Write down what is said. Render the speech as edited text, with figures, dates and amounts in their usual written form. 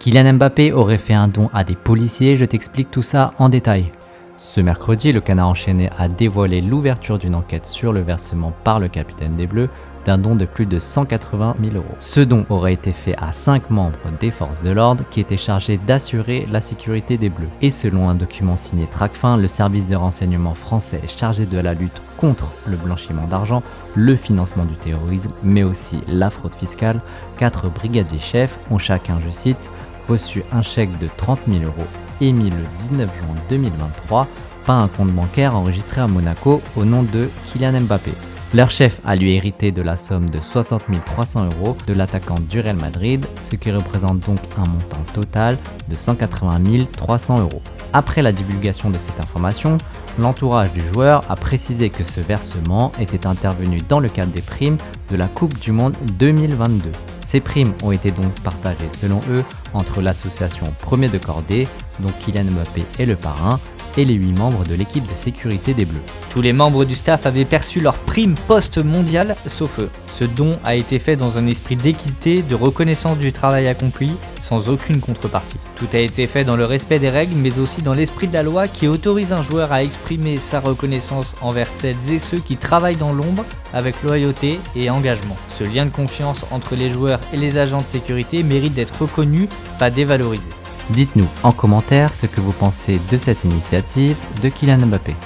Kylian Mbappé aurait fait un don à des policiers, je t'explique tout ça en détail. Ce mercredi, le Canard enchaîné a dévoilé l'ouverture d'une enquête sur le versement par le capitaine des Bleus d'un don de plus de 180 000 €. Ce don aurait été fait à 5 membres des forces de l'ordre qui étaient chargés d'assurer la sécurité des Bleus. Et selon un document signé Tracfin, le service de renseignement français chargé de la lutte contre le blanchiment d'argent, le financement du terrorisme, mais aussi la fraude fiscale, 4 brigadiers chefs ont chacun, je cite, reçu un chèque de 30 000 € émis le 19 juin 2023 par un compte bancaire enregistré à Monaco au nom de Kylian Mbappé. Leur chef a lui hérité de la somme de 60 300 € de l'attaquant du Real Madrid, ce qui représente donc un montant total de 180 300 €. Après la divulgation de cette information, l'entourage du joueur a précisé que ce versement était intervenu dans le cadre des primes de la Coupe du Monde 2022. Ces primes ont été donc partagées selon eux entre l'association Premier de Cordée, dont Kylian Mbappé est le parrain, et les 8 membres de l'équipe de sécurité des Bleus. Tous les membres du staff avaient perçu leur prime post-mondiale, sauf eux. Ce don a été fait dans un esprit d'équité, de reconnaissance du travail accompli, sans aucune contrepartie. Tout a été fait dans le respect des règles, mais aussi dans l'esprit de la loi qui autorise un joueur à exprimer sa reconnaissance envers celles et ceux qui travaillent dans l'ombre avec loyauté et engagement. Ce lien de confiance entre les joueurs et les agents de sécurité mérite d'être reconnu, pas dévalorisé. Dites-nous en commentaire ce que vous pensez de cette initiative de Kylian Mbappé.